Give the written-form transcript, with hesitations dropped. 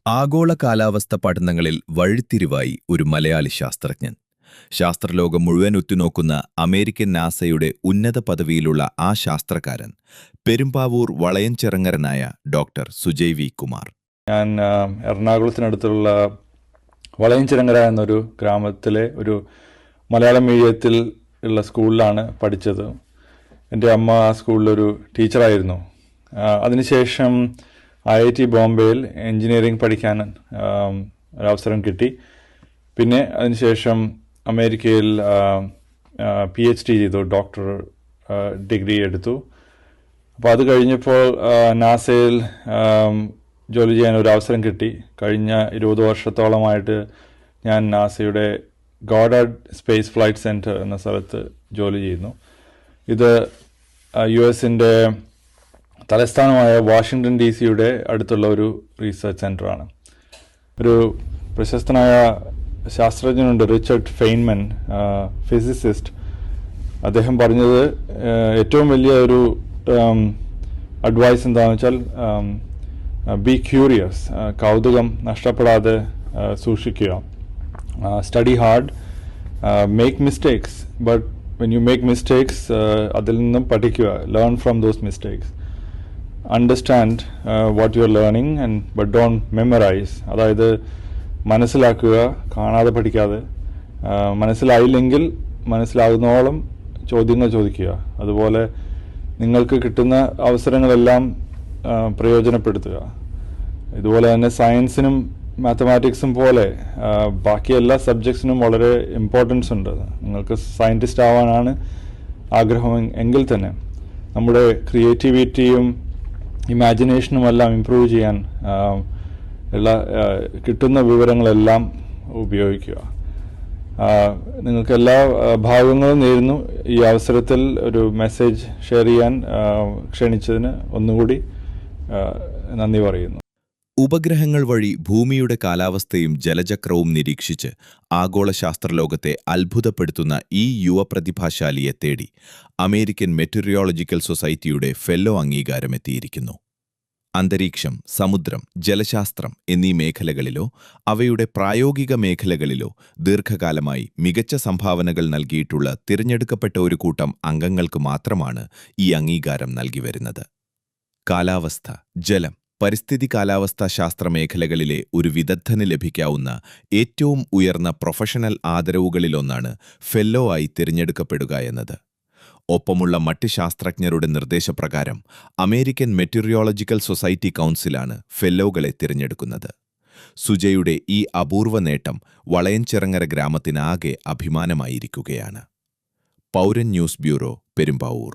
ആഗോള കാലാവസ്ഥ പഠനങ്ങളിൽ വഴിത്തിരിവായി ഒരു മലയാളി ശാസ്ത്രജ്ഞൻ. ശാസ്ത്രലോകം മുഴുവൻ ഉറ്റുനോക്കുന്ന അമേരിക്കൻ നാസയുടെ ഉന്നത പദവിയിലുള്ള ആ ശാസ്ത്രകാരൻ പെരുമ്പാവൂർ വളയംചിറങ്ങരനായ ഡോക്ടർ സുജയ് വി കുമാർ. ഞാൻ എറണാകുളത്തിനടുത്തുള്ള വളയംചിറങ്ങര എന്നൊരു ഗ്രാമത്തിലെ ഒരു മലയാളം മീഡിയത്തിൽ ഉള്ള സ്കൂളിലാണ് പഠിച്ചത്. എൻ്റെ അമ്മ ആ സ്കൂളിലൊരു ടീച്ചറായിരുന്നു. അതിനുശേഷം IIT ബോംബെയിൽ എൻജിനീയറിംഗ് പഠിക്കാൻ ഒരവസരം കിട്ടി. പിന്നെ അതിനുശേഷം അമേരിക്കയിൽ PhD ചെയ്തു, ഡോക്ടർ ഡിഗ്രി എടുത്തു. അപ്പോൾ അത് കഴിഞ്ഞപ്പോൾ നാസയിൽ ജോലി ചെയ്യാൻ ഒരു അവസരം കിട്ടി. കഴിഞ്ഞ 20 വർഷത്തോളമായിട്ട് ഞാൻ നാസയുടെ ഗോഡാർഡ് സ്പേസ് ഫ്ലൈറ്റ് സെൻറ്റർ എന്ന സ്ഥലത്ത് ജോലി ചെയ്യുന്നു. ഇത് US-ൻ്റെ തലസ്ഥാനമായ വാഷിങ്ടൺ DC-യുടെ അടുത്തുള്ള ഒരു റീസർച്ച് സെൻ്ററാണ്. ഒരു പ്രശസ്തനായ ശാസ്ത്രജ്ഞനുണ്ട്, റിച്ചർഡ് ഫെയ്ൻമൻ, ഫിസിസിസ്റ്റ്. അദ്ദേഹം പറഞ്ഞത് ഏറ്റവും വലിയ ഒരു അഡ്വൈസ് എന്താണെന്ന് വെച്ചാൽ ബി ക്യൂരിയസ്, കൗതുകം നഷ്ടപ്പെടാതെ സൂക്ഷിക്കുക. Study hard, make mistakes, but when you make mistakes അതിൽ നിന്നും പഠിക്കുക, learn from those mistakes. Understand what you are learning but don't memorise. അതായത് മനസ്സിലാക്കുക, കാണാതെ പഠിക്കാതെ. മനസ്സിലായില്ലെങ്കിൽ മനസ്സിലാകുന്നോളം ചോദ്യങ്ങൾ ചോദിക്കുക. അതുപോലെ നിങ്ങൾക്ക് കിട്ടുന്ന അവസരങ്ങളെല്ലാം പ്രയോജനപ്പെടുത്തുക. ഇതുപോലെ തന്നെ സയൻസിനും മാത്തമാറ്റിക്സും പോലെ ബാക്കി എല്ലാ സബ്ജക്ട്സിനും വളരെ ഇമ്പോർട്ടൻസ് ഉണ്ട്. നിങ്ങൾക്ക് സയൻറ്റിസ്റ്റ് ആവാനാണ് ആഗ്രഹം എങ്കിൽ തന്നെ നമ്മുടെ ക്രിയേറ്റിവിറ്റിയും ഇമാജിനേഷനും എല്ലാം ഇമ്പ്രൂവ് ചെയ്യാൻ കിട്ടുന്ന വിവരങ്ങളെല്ലാം ഉപയോഗിക്കുക. നിങ്ങൾക്ക് എല്ലാ ഭാഗങ്ങളും നേരുന്നു. ഈ അവസരത്തിൽ ഒരു മെസ്സേജ് ഷെയർ ചെയ്യാൻ ക്ഷണിച്ചതിന് ഒന്നുകൂടി നന്ദി പറയുന്നു. ഉപഗ്രഹങ്ങൾ വഴി ഭൂമിയുടെ കാലാവസ്ഥയും ജലചക്രവും നിരീക്ഷിച്ച് ആഗോള ശാസ്ത്രലോകത്തെ അത്ഭുതപ്പെടുത്തുന്ന ഈ യുവപ്രതിഭാശാലിയെ തേടി അമേരിക്കൻ മെറ്റീരിയോളജിക്കൽ സൊസൈറ്റിയുടെ ഫെല്ലോ അംഗീകാരമെത്തിയിരിക്കുന്നു. അന്തരീക്ഷം, സമുദ്രം, ജലശാസ്ത്രം എന്നീ മേഖലകളിലോ അവയുടെ പ്രായോഗിക മേഖലകളിലോ ദീർഘകാലമായി മികച്ച സംഭാവനകൾ നൽകിയിട്ടുള്ള തിരഞ്ഞെടുക്കപ്പെട്ട ഒരു കൂട്ടം അംഗങ്ങൾക്ക് മാത്രമാണ് ഈ അംഗീകാരം നൽകിവരുന്നത്. കാലാവസ്ഥ, ജലം, പരിസ്ഥിതി കാലാവസ്ഥാ ശാസ്ത്ര മേഖലകളിലെ ഒരു വിദഗ്ധന് ലഭിക്കാവുന്ന ഏറ്റവും ഉയർന്ന പ്രൊഫഷണൽ ആദരവുകളിലൊന്നാണ് ഫെല്ലോ ആയി തിരഞ്ഞെടുക്കപ്പെടുക എന്നത്. ഒപ്പമുള്ള മറ്റ് ശാസ്ത്രജ്ഞരുടെ നിർദ്ദേശപ്രകാരം അമേരിക്കൻ മെറ്റീരിയോളജിക്കൽ സൊസൈറ്റി കൗൺസിലാണ് ഫെല്ലോകളെ തിരഞ്ഞെടുക്കുന്നത്. സുജയുടെ ഈ അപൂർവ നേട്ടം വളയംചിറങ്ങര ഗ്രാമത്തിനാകെ അഭിമാനമായിരിക്കുകയാണ്. പൗരൻ ന്യൂസ് ബ്യൂറോ, പെരുമ്പാവൂർ.